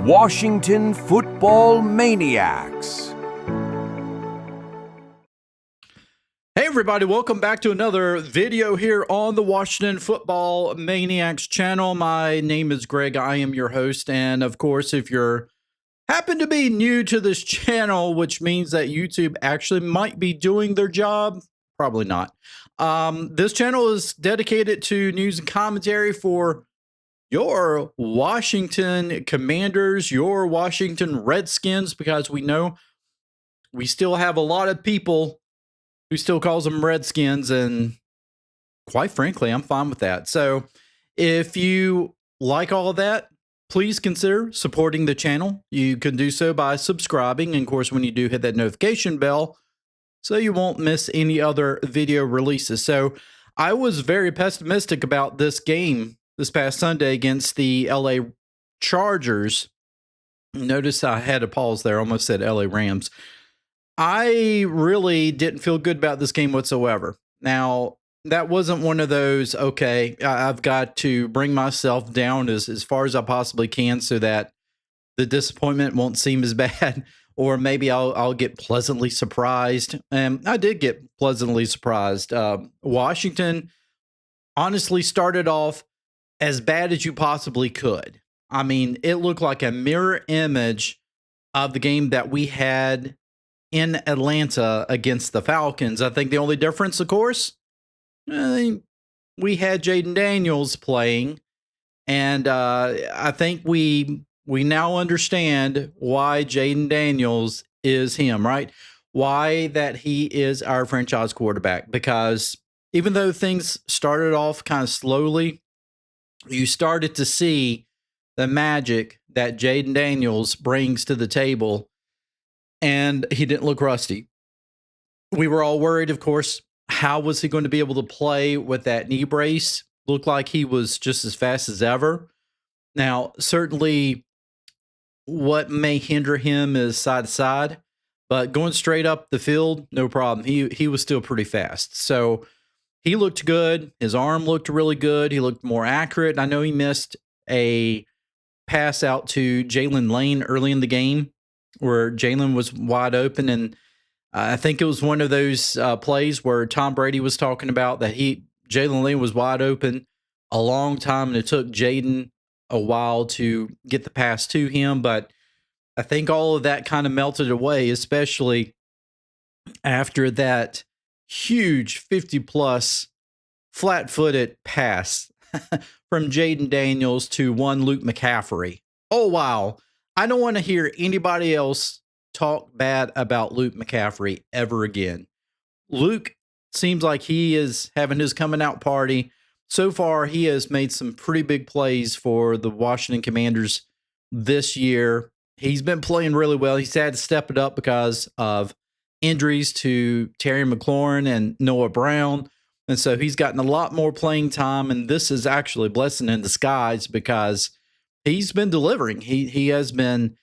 Washington Football Maniacs. Hey everybody, welcome back to another video here on the Washington Football Maniacs channel. My name is Greg, I am your host, and of course if you're happen to be new to this channel, which means that YouTube actually might be doing their job, probably not. This channel is dedicated to news and commentary for your Washington Commanders, your Washington Redskins, because we know we still have a lot of people who still calls them Redskins, and quite frankly, I'm fine with that. So if you like all of that, please consider supporting the channel. You can do so by subscribing, and of course, when you do, hit that notification bell so you won't miss any other video releases. So I was very pessimistic about this game this past Sunday against the LA Chargers. Notice I had a pause there, almost said LA Rams. I really didn't feel good about this game whatsoever. Now, that wasn't one of those, okay, I've got to bring myself down as far as I possibly can so that the disappointment won't seem as bad, or maybe I'll get pleasantly surprised. And I did get pleasantly surprised. Washington honestly started off as bad as you possibly could. I mean, it looked like a mirror image of the game that we had in Atlanta against the Falcons. I think the only difference, of course, we had Jayden Daniels playing, and I think we now understand why Jayden Daniels is him, right? Why that he is our franchise quarterback, because even though things started off kind of slowly, you started to see the magic that Jayden Daniels brings to the table, and he didn't look rusty. We were all worried, of course, how was he going to be able to play with that knee brace? Looked like he was just as fast as ever. Now, certainly what may hinder him is side to side, but going straight up the field, no problem. He was still pretty fast. So he looked good. His arm looked really good. He looked more accurate. I know he missed a pass out to Jalen Lane early in the game where Jalen was wide open, and I think it was one of those plays where Tom Brady was talking about that Jalen Lane was wide open a long time, and it took Jayden a while to get the pass to him. But I think all of that kind of melted away, especially after that huge 50-plus flat-footed pass from Jayden Daniels to one Luke McCaffrey. Oh, wow. I don't want to hear anybody else talk bad about Luke McCaffrey ever again. Luke seems like he is having his coming out party. So far, he has made some pretty big plays for the Washington Commanders this year. He's been playing really well. He's had to step it up because of injuries to Terry McLaurin and Noah Brown. And so he's gotten a lot more playing time, and this is actually a blessing in disguise because he's been delivering. He's been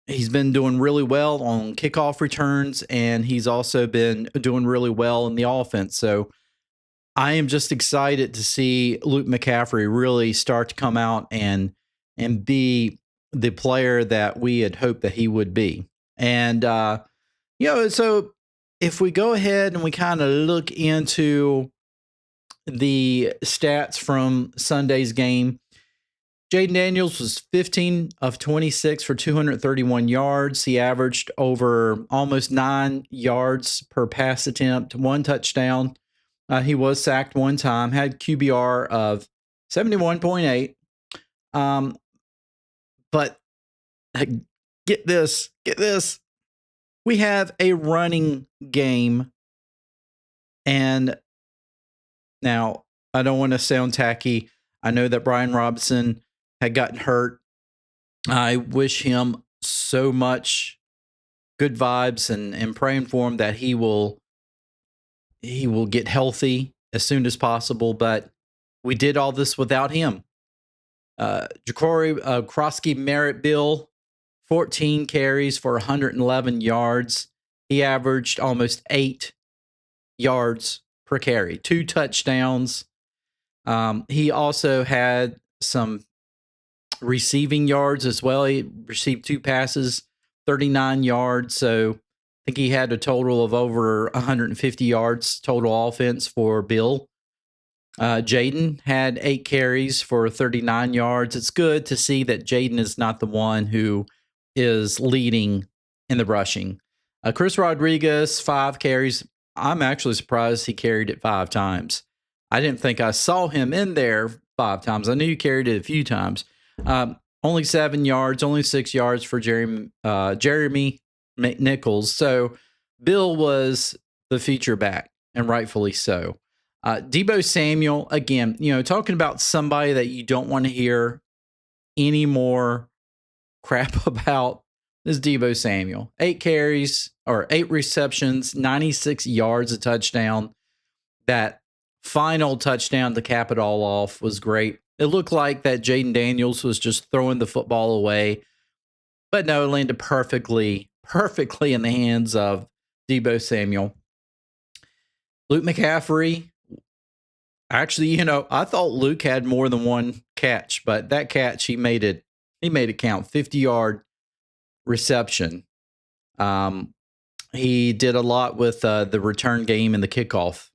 doing really well on kickoff returns, and he's also been doing really well in the offense. So I am just excited to see Luke McCaffrey really start to come out and be the player that we had hoped that he would be. And so if we go ahead and we kind of look into the stats from Sunday's game, Jayden Daniels was 15 of 26 for 231 yards. He averaged over almost 9 yards per pass attempt, 1 touchdown. He was sacked 1 time, had QBR of 71.8. But get this. We have a running game. And now I don't want to sound tacky. I know that Brian Robinson had gotten hurt. I wish him so much good vibes and praying for him that he will get healthy as soon as possible. But we did all this without him. Crosky-Merritt Bill, 14 carries for 111 yards. He averaged almost 8 yards per carry, 2 touchdowns. He also had some receiving yards as well. He received 2 passes, 39 yards. So I think he had a total of over 150 yards total offense for Bill. Jayden had 8 carries for 39 yards. It's good to see that Jayden is not the one who is leading in the rushing. Chris Rodriguez, 5 carries. I'm actually surprised he carried it 5 times. I didn't think I saw him in there 5 times. I knew he carried it a few times. Only 7 yards, only 6 yards for Jeremy Nichols. So Bill was the feature back, and rightfully so. Deebo Samuel, again, talking about somebody that you don't want to hear any more crap about is Deebo Samuel. 8 carries or 8 receptions, 96 yards, a touchdown. That final touchdown to cap it all off was great. It looked like that Jayden Daniels was just throwing the football away, but no, it landed perfectly in the hands of Deebo Samuel. Luke McCaffrey. Actually, I thought Luke had more than one catch, but that catch, he made it count. 50-yard reception. He did a lot with the return game and the kickoff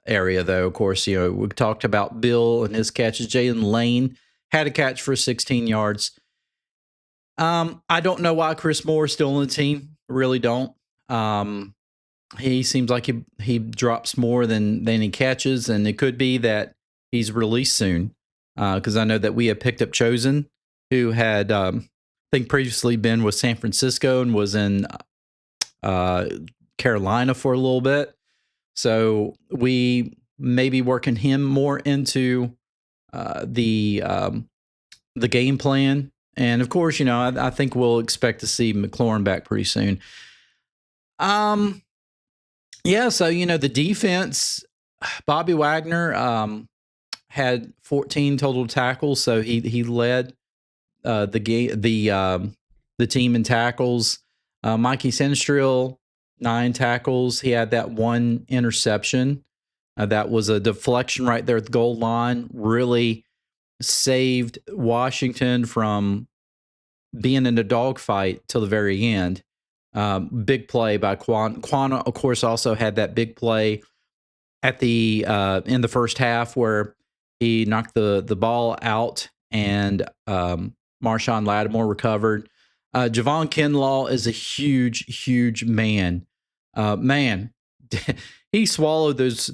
area, though. Of course, we talked about Bill and his catches. Jalen Lane had a catch for 16 yards. I don't know why Chris Moore is still on the team. Really don't. He seems like he drops more than he catches, and it could be that he's released soon. Because I know that we have picked up Chosen, who had I think previously been with San Francisco and was in Carolina for a little bit. So we may be working him more into the game plan. And of course, I think we'll expect to see McLaurin back pretty soon. Yeah, so the defense, Bobby Wagner had 14 total tackles, so he led the team in tackles. Mikey Sinistrill, 9 tackles. He had that 1 interception. That was a deflection right there at the goal line. Really saved Washington from being in a dogfight till the very end. Big play by Quan. Quan, of course, also had that big play at the in the first half where he knocked the ball out and Marshawn Lattimore recovered. Javon Kinlaw is a huge man. He swallowed those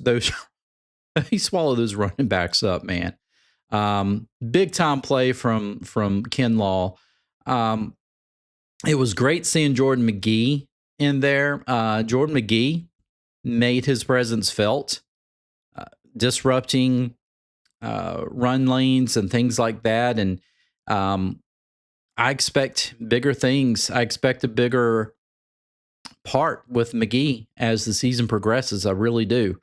he swallowed those running backs up, man. Big time play from Kinlaw. It was great seeing Jordan McGee in there. Jordan McGee made his presence felt, disrupting run lanes and things like that. And I expect bigger things. I expect a bigger part with McGee as the season progresses. I really do.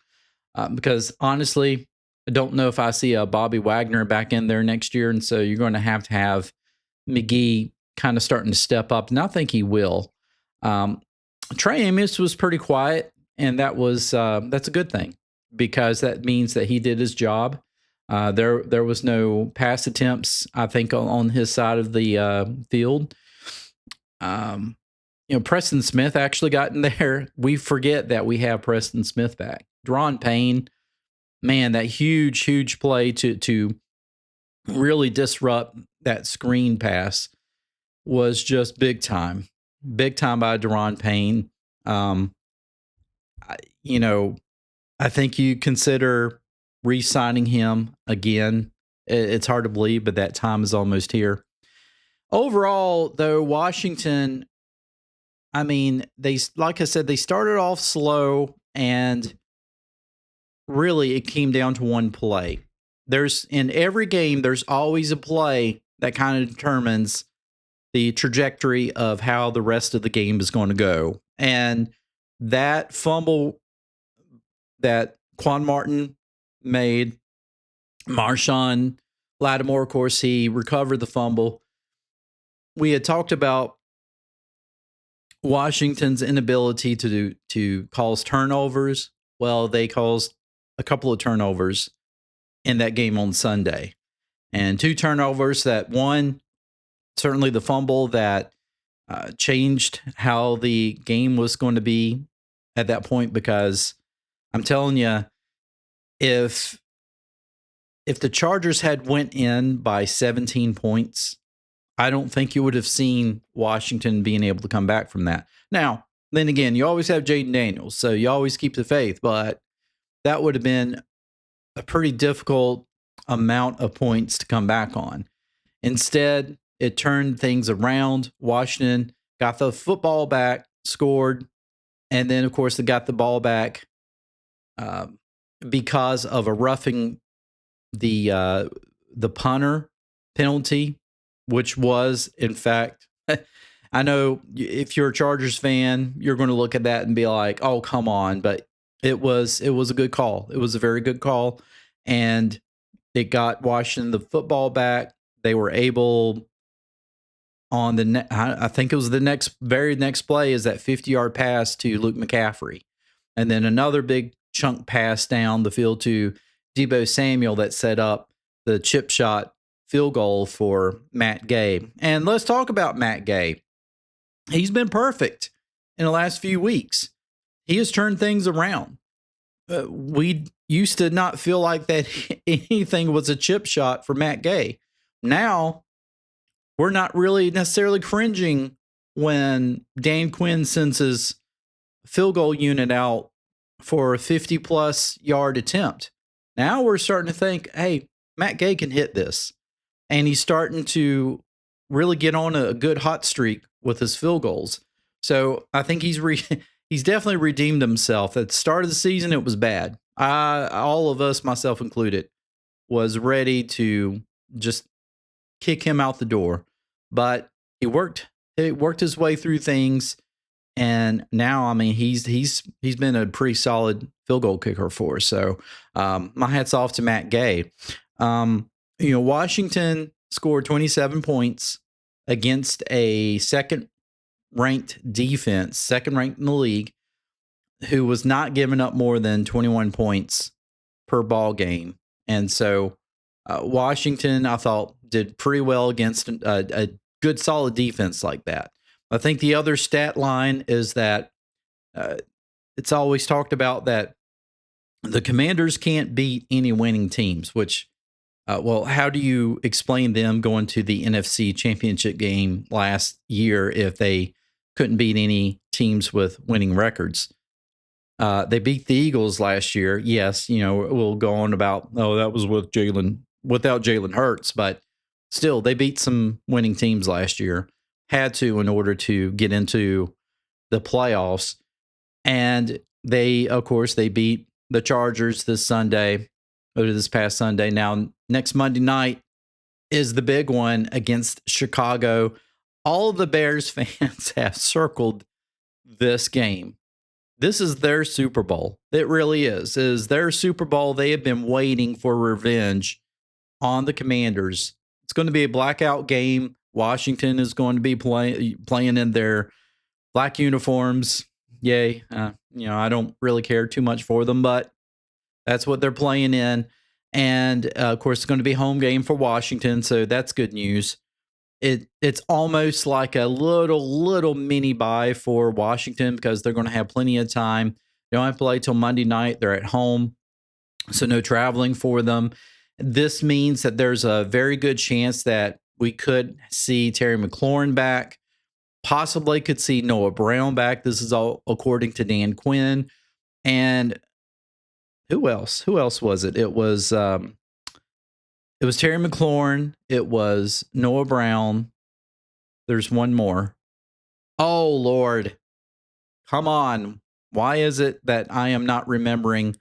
Because honestly, I don't know if I see a Bobby Wagner back in there next year. And so you're going to have McGee kind of starting to step up, and I think he will. Trey Amos was pretty quiet, and that's a good thing because that means that he did his job. There was no pass attempts, I think, on his side of the field. Preston Smith actually got in there. We forget that we have Preston Smith back. Deron Payne, man, that huge play to really disrupt that screen pass was just big time by Deron Payne. I think you consider re-signing him again. It's hard to believe, but that time is almost here. Overall, though, Washington, like I said, they started off slow, and really it came down to one play. In every game, there's always a play that kind of determines the trajectory of how the rest of the game is going to go. And that fumble that Quan Martin made, Marshawn Lattimore, of course, he recovered the fumble. We had talked about Washington's inability to cause turnovers. Well, they caused a couple of turnovers in that game on Sunday. and 2 turnovers. That one, certainly the fumble that changed how the game was going to be at that point, because I'm telling you, if the Chargers had went in by 17 points, I don't think you would have seen Washington being able to come back from that. Now, then again, you always have Jayden Daniels, so you always keep the faith, but that would have been a pretty difficult amount of points to come back on. Instead, it turned things around. Washington got the football back, scored, and then, of course, they got the ball back because of a roughing the punter penalty, which was, in fact, I know if you're a Chargers fan, you're going to look at that and be like, "Oh, come on!" But it was a good call. It was a very good call, and it got Washington the football back. They were able on the I think it was the very next play is that 50-yard pass to Luke McCaffrey, and then another big chunk pass down the field to Deebo Samuel that set up the chip shot field goal for Matt Gay. And let's talk about Matt Gay. He's been perfect in the last few weeks. He has turned things around. We used to not feel like that anything was a chip shot for Matt Gay. Now, we're not really necessarily cringing when Dan Quinn sends his field goal unit out for a 50-plus yard attempt. Now we're starting to think, hey, Matt Gay can hit this. And he's starting to really get on a good hot streak with his field goals. So I think he's definitely redeemed himself. At the start of the season, it was bad. All of us, myself included, was ready to just kick him out the door. But he worked his way through things. And now, I mean, he's been a pretty solid field goal kicker for us. So my hat's off to Matt Gay. Washington scored 27 points against a second-ranked defense, second-ranked in the league, who was not giving up more than 21 points per ball game. And so Washington, I thought, did pretty well against a good, solid defense like that. I think the other stat line is that it's always talked about that the Commanders can't beat any winning teams, which, how do you explain them going to the NFC Championship game last year if they couldn't beat any teams with winning records? They beat the Eagles last year. Yes, we'll go on about, that was without Jalen Hurts, but still, they beat some winning teams last year. Had to in order to get into the playoffs. And they beat the Chargers this past Sunday. Now, next Monday night is the big one against Chicago. All of the Bears fans have circled this game. This is their Super Bowl. It really is. It is their Super Bowl. They have been waiting for revenge on the Commanders. It's going to be a blackout game. Washington is going to be playing in their black uniforms. Yay. I don't really care too much for them, but that's what they're playing in. And, of course, it's going to be a home game for Washington, so that's good news. It's almost like a little mini bye for Washington because they're going to have plenty of time. They don't have to play till Monday night. They're at home, so no traveling for them. This means that there's a very good chance that we could see Terry McLaurin back, possibly could see Noah Brown back. This is all according to Dan Quinn. And who else? Who else was it? It was Terry McLaurin. It was Noah Brown. There's one more. Oh, Lord. Come on. Why is it that I am not remembering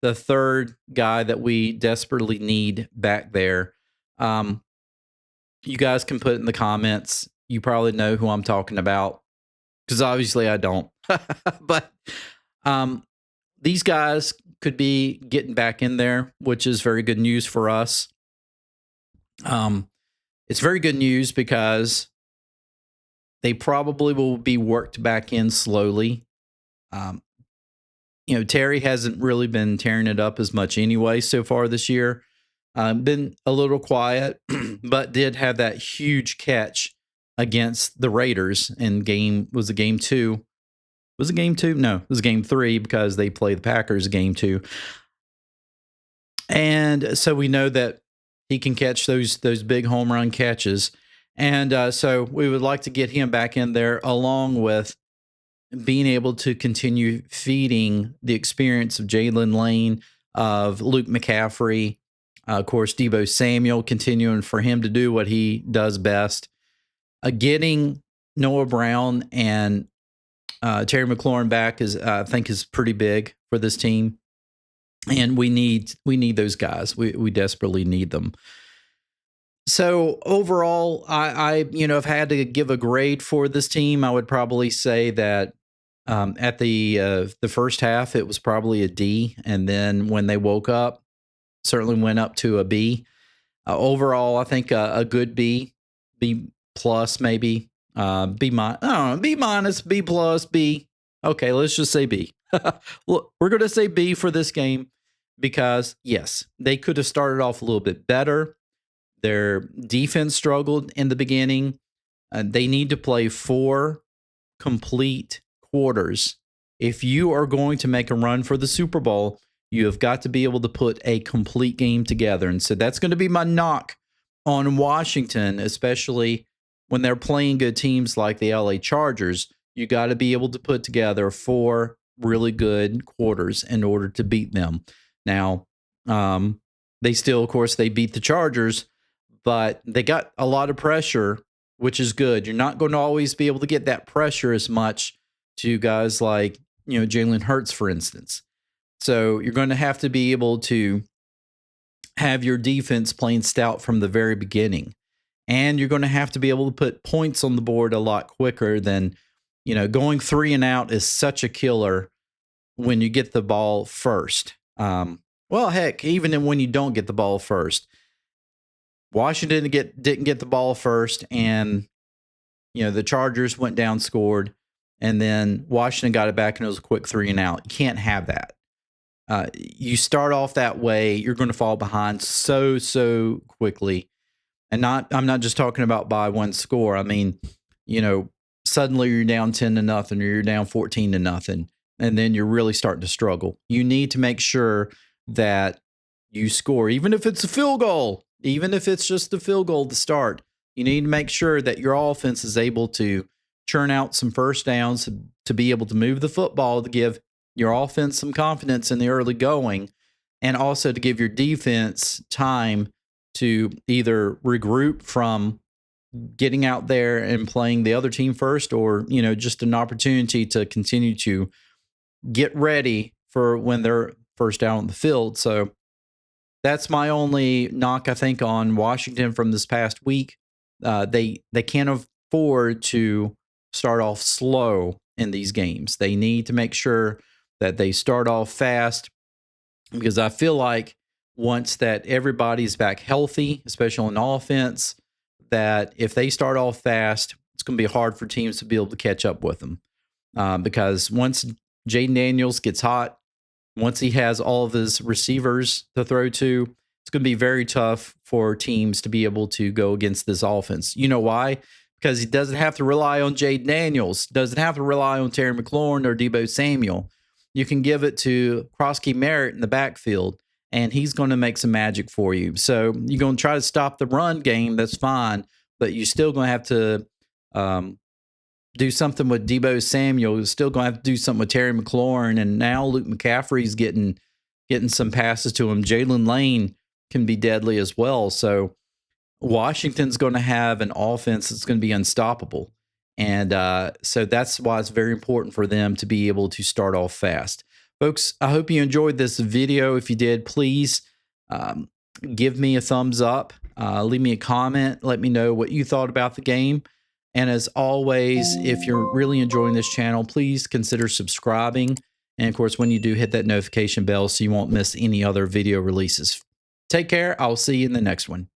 the third guy that we desperately need back there? You guys can put it in the comments. You probably know who I'm talking about because obviously I don't. But these guys could be getting back in there, which is very good news for us. It's very good news because they probably will be worked back in slowly. Terry hasn't really been tearing it up as much anyway so far this year. Been a little quiet, but did have that huge catch against the Raiders in game 2. Was it game 2? No, it was game 3 because they play the Packers game 2. And so we know that he can catch those big home run catches. And so we would like to get him back in there, along with being able to continue feeding the experience of Jayden Lane, of Luke McCaffrey, of course, Deebo Samuel, continuing for him to do what he does best. Getting Noah Brown and Terry McLaurin back I think is pretty big for this team, and we need those guys. We desperately need them. So overall, I have had to give a grade for this team. I would probably say that at the first half, it was probably a D, and then when they woke up, certainly went up to a B. Overall, I think a good B plus maybe. B minus, I don't know, B minus, B plus, B. Okay, let's just say B. Look, we're going to say B for this game because, yes, they could have started off a little bit better. Their defense struggled in the beginning. They need to play 4 complete quarters. If you are going to make a run for the Super Bowl, you have got to be able to put a complete game together. And so that's going to be my knock on Washington, especially when they're playing good teams like the LA Chargers. You got to be able to put together 4 really good quarters in order to beat them. Now, they still, of course, they beat the Chargers, but they got a lot of pressure, which is good. You're not going to always be able to get that pressure as much to guys like, Jalen Hurts, for instance. So you're going to have to be able to have your defense playing stout from the very beginning. And you're going to have to be able to put points on the board a lot quicker than, going 3 and out is such a killer when you get the ball first. Well, heck, even when you don't get the ball first. Washington didn't get the ball first, and the Chargers went down, scored, and then Washington got it back, and it was a quick 3 and out. You can't have that. You start off that way, you're going to fall behind so quickly. And I'm not just talking about by one score. I mean, suddenly you're down 10-0 or you're down 14-0, and then you're really starting to struggle. You need to make sure that you score, even if it's a field goal, even if it's just a field goal to start. You need to make sure that your offense is able to churn out some first downs to be able to move the football, to give your offense some confidence in the early going, and also to give your defense time to either regroup from getting out there and playing the other team first, or, just an opportunity to continue to get ready for when they're first down on the field. So that's my only knock, I think, on Washington from this past week. They can't afford to start off slow in these games. They need to make sure that they start off fast, because I feel like once that everybody's back healthy, especially on offense, that if they start off fast, it's going to be hard for teams to be able to catch up with them. Because once Jayden Daniels gets hot, once he has all of his receivers to throw to, it's going to be very tough for teams to be able to go against this offense. You know why? Because he doesn't have to rely on Jayden Daniels, doesn't have to rely on Terry McLaurin or Deebo Samuel. You can give it to Crosky-Merritt in the backfield, and he's going to make some magic for you. So you're going to try to stop the run game, that's fine, but you're still going to have to do something with Deebo Samuel. You're still going to have to do something with Terry McLaurin, and now Luke McCaffrey's getting some passes to him. Jayden Lane can be deadly as well. So Washington's going to have an offense that's going to be unstoppable. And so that's why it's very important for them to be able to start off fast. Folks, I hope you enjoyed this video. If you did, please give me a thumbs up. Leave me a comment. Let me know what you thought about the game. And as always, if you're really enjoying this channel, please consider subscribing. And of course, when you do, hit that notification bell so you won't miss any other video releases. Take care. I'll see you in the next one.